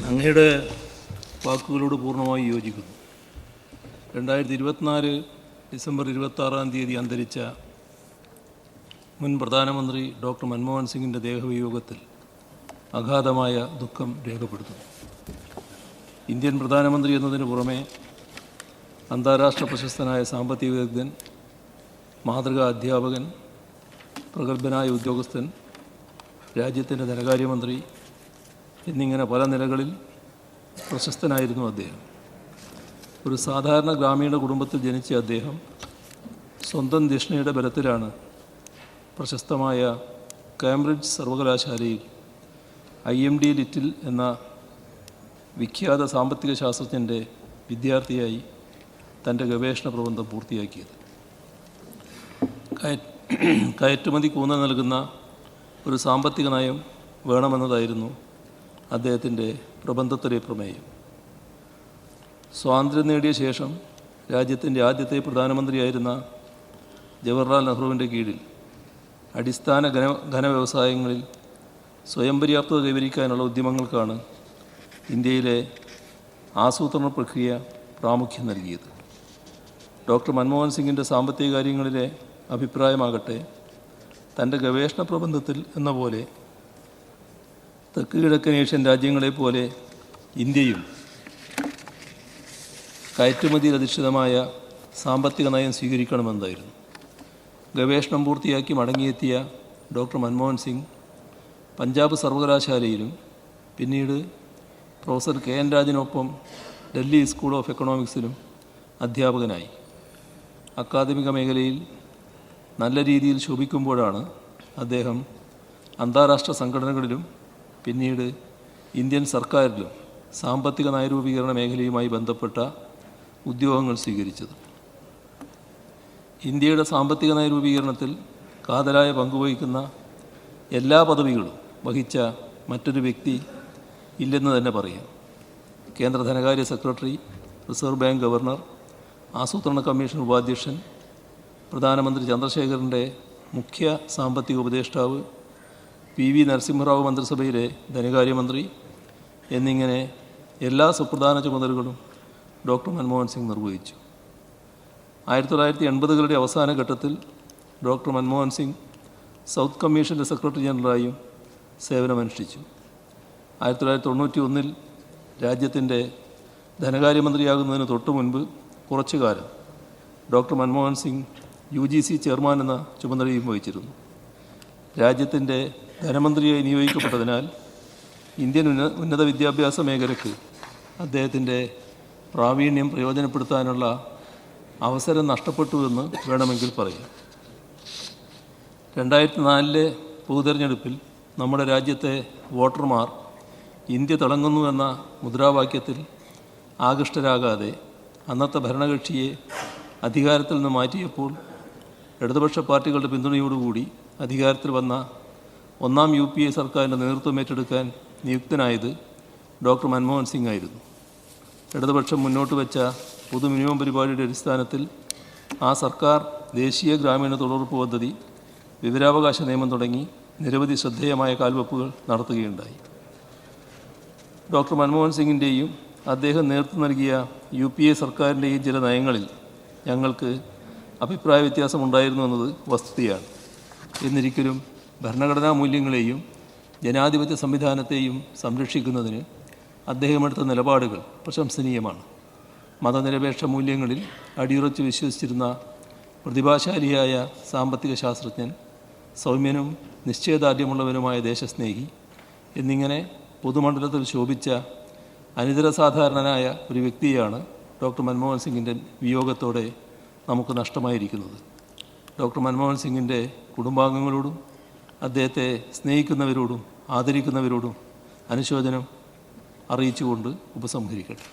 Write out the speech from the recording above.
അങ്ങയുടെ വാക്കുകളോട് പൂർണ്ണമായി യോജിക്കുന്നു. 2024 ഡിസംബർ 26 അന്തരിച്ച മുൻ പ്രധാനമന്ത്രി ഡോക്ടർ മൻമോഹൻ സിംഗിൻ്റെ ദേഹവിയോഗത്തിൽ അഗാധമായ ദുഃഖം രേഖപ്പെടുത്തുന്നു. ഇന്ത്യൻ പ്രധാനമന്ത്രി എന്നതിന് പുറമെ അന്താരാഷ്ട്ര പ്രശസ്തനായ സാമ്പത്തിക വിദഗ്ധൻ, മാതൃകാ അധ്യാപകൻ, പ്രഗത്ഭനായ ഉദ്യോഗസ്ഥൻ, രാജ്യത്തിൻ്റെ ധനകാര്യമന്ത്രി എന്നിങ്ങനെ പല നിലകളിൽ പ്രശസ്തനായിരുന്നു അദ്ദേഹം. ഒരു സാധാരണ ഗ്രാമീണ കുടുംബത്തിൽ ജനിച്ച അദ്ദേഹം സ്വന്തം ധിഷണയുടെ ബലത്തിലാണ് പ്രശസ്തമായ കാംബ്രിഡ്ജ് സർവകലാശാലയിൽ IMD ലിറ്റിൽ എന്ന വിഖ്യാത സാമ്പത്തിക ശാസ്ത്രജ്ഞൻ്റെ വിദ്യാർത്ഥിയായി തൻ്റെ ഗവേഷണ പ്രബന്ധം പൂർത്തിയാക്കിയത്. കയറ്റുമതിക്ക് ഊന്നൽ നൽകുന്ന ഒരു സാമ്പത്തിക നയം വേണമെന്നതായിരുന്നു അദ്ദേഹത്തിൻ്റെ പ്രബന്ധത്തിലെ പ്രമേയം. സ്വാതന്ത്ര്യം നേടിയ ശേഷം രാജ്യത്തിൻ്റെ ആദ്യത്തെ പ്രധാനമന്ത്രിയായിരുന്ന ജവഹർലാൽ നെഹ്റുവിൻ്റെ കീഴിൽ അടിസ്ഥാന ഘനവ്യവസായങ്ങളിൽ സ്വയം പര്യാപ്തത കൈവരിക്കാനുള്ള ഉദ്യമങ്ങൾക്കാണ് ഇന്ത്യയിലെ ആസൂത്രണ പ്രക്രിയ പ്രാമുഖ്യം നൽകിയത്. ഡോക്ടർ മൻമോഹൻ സിംഗിൻ്റെ സാമ്പത്തിക കാര്യങ്ങളിലെ അഭിപ്രായമാകട്ടെ തൻ്റെ ഗവേഷണ പ്രബന്ധത്തിൽ എന്ന പോലെ തെക്ക് കിഴക്കൻ ഏഷ്യൻ രാജ്യങ്ങളെപ്പോലെ ഇന്ത്യയും കയറ്റുമതിയിൽ അധിഷ്ഠിതമായ സാമ്പത്തിക നയം സ്വീകരിക്കണമെന്നായിരുന്നു. ഗവേഷണം പൂർത്തിയാക്കി മടങ്ങിയെത്തിയ ഡോക്ടർ മൻമോഹൻ സിംഗ് പഞ്ചാബ് സർവകലാശാലയിലും പിന്നീട് പ്രൊഫസർ KN രാജനൊപ്പം ഡൽഹി സ്കൂൾ ഓഫ് എക്കണോമിക്സിലും അധ്യാപകനായി. അക്കാദമിക മേഖലയിൽ നല്ല രീതിയിൽ ശോഭിക്കുമ്പോഴാണ് അദ്ദേഹം അന്താരാഷ്ട്ര സംഘടനകളിലും പിന്നീട് ഇന്ത്യൻ സർക്കാരിലും സാമ്പത്തിക നയരൂപീകരണ മേഖലയുമായി ബന്ധപ്പെട്ട ഉദ്യോഗങ്ങൾ സ്വീകരിച്ചത്. ഇന്ത്യയുടെ സാമ്പത്തിക നയരൂപീകരണത്തിൽ കാതലായ പങ്കുവഹിക്കുന്ന എല്ലാ പദവികളും വഹിച്ച മറ്റൊരു വ്യക്തി ഇല്ലെന്ന് തന്നെ പറയാം. കേന്ദ്ര ധനകാര്യ സെക്രട്ടറി, റിസർവ് ബാങ്ക് ഗവർണർ, ആസൂത്രണ കമ്മീഷൻ ഉപാധ്യക്ഷൻ, പ്രധാനമന്ത്രി ചന്ദ്രശേഖരൻ്റെ മുഖ്യ സാമ്പത്തിക ഉപദേഷ്ടാവ്, PV നരസിംഹറാവു മന്ത്രിസഭയിലെ ധനകാര്യമന്ത്രി എന്നിങ്ങനെ എല്ലാ സുപ്രധാന ചുമതലകളും ഡോക്ടർ മൻമോഹൻ സിംഗ് നിർവഹിച്ചു. 1980കളുടെ അവസാന ഘട്ടത്തിൽ ഡോക്ടർ മൻമോഹൻ സിംഗ് സൗത്ത് കമ്മീഷൻ്റെ സെക്രട്ടറി ജനറലായും സേവനമനുഷ്ഠിച്ചു. 1991 രാജ്യത്തിൻ്റെ ധനകാര്യമന്ത്രിയാകുന്നതിന് തൊട്ടു മുൻപ് കുറച്ചു കാലം doctor Manmohan Singh UGC chairman എന്ന ചുമതലയും വഹിച്ചിരുന്നു. രാജ്യത്തിൻ്റെ ധനമന്ത്രിയായി നിയോഗിക്കപ്പെട്ടതിനാൽ ഇന്ത്യൻ ഉന്നത വിദ്യാഭ്യാസ മേഖലയ്ക്ക് അദ്ദേഹത്തിൻ്റെ പ്രാവീണ്യം പ്രയോജനപ്പെടുത്താനുള്ള അവസരം നഷ്ടപ്പെട്ടുവെന്ന് വേണമെങ്കിൽ പറയാം. 2004 പൊതുതെരഞ്ഞെടുപ്പിൽ നമ്മുടെ രാജ്യത്തെ വോട്ടർമാർ ഇന്ത്യ തിളങ്ങുന്നു എന്ന മുദ്രാവാക്യത്തിൽ ആകൃഷ്ടരാകാതെ അന്നത്തെ ഭരണകക്ഷിയെ അധികാരത്തിൽ നിന്ന് മാറ്റിയപ്പോൾ ഇടതുപക്ഷ പാർട്ടികളുടെ പിന്തുണയോടുകൂടി അധികാരത്തിൽ വന്ന ഒന്നാം UPA സർക്കാരിൻ്റെ നേതൃത്വം ഏറ്റെടുക്കാൻ നിയുക്തനായത് ഡോക്ടർ മൻമോഹൻ സിംഗ് ആയിരുന്നു. ഇടതുപക്ഷം മുന്നോട്ട് വെച്ച പൊതു മിനിമം പരിപാടിയുടെ അടിസ്ഥാനത്തിൽ ആ സർക്കാർ ദേശീയ ഗ്രാമീണ തൊഴിലുറപ്പ് പദ്ധതി, വിവരാവകാശ നിയമം തുടങ്ങി നിരവധി ശ്രദ്ധേയമായ കാൽവെപ്പുകൾ നടത്തുകയുണ്ടായി. ഡോക്ടർ മൻമോഹൻ സിംഗിൻ്റെയും അദ്ദേഹം നേതൃത്വം നൽകിയ UPA സർക്കാരിൻ്റെയും ചില നയങ്ങളിൽ ഞങ്ങൾക്ക് അഭിപ്രായ വ്യത്യാസമുണ്ടായിരുന്നു എന്നത് വസ്തുതയാണ്. എന്നിരിക്കലും ഭരണഘടനാ മൂല്യങ്ങളെയും ജനാധിപത്യ സംവിധാനത്തെയും സംരക്ഷിക്കുന്നതിന് അദ്ദേഹമെടുത്ത നിലപാടുകൾ പ്രശംസനീയമാണ്. മതനിരപേക്ഷ മൂല്യങ്ങളിൽ അടിയുറച്ച് വിശ്വസിച്ചിരുന്ന പ്രതിഭാശാലിയായ സാമ്പത്തിക ശാസ്ത്രജ്ഞൻ, സൗമ്യനും നിശ്ചയദാർഢ്യമുള്ളവനുമായ ദേശസ്നേഹി എന്നിങ്ങനെ പൊതുമണ്ഡലത്തിൽ ശോഭിച്ച അനിതരസാധാരണനായ ഒരു വ്യക്തിയാണ് ഡോക്ടർ മൻമോഹൻ സിംഗിൻ്റെ വിയോഗത്തോടെ നമുക്ക് നഷ്ടമായിരിക്കുന്നത്. ഡോക്ടർ മൻമോഹൻ സിംഗിൻ്റെ കുടുംബാംഗങ്ങളോടും അദ്ദേഹത്തെ സ്നേഹിക്കുന്നവരോടും ആദരിക്കുന്നവരോടും അനുശോചനം അറിയിച്ചുകൊണ്ട് ഉപസംഹരിക്കട്ടെ.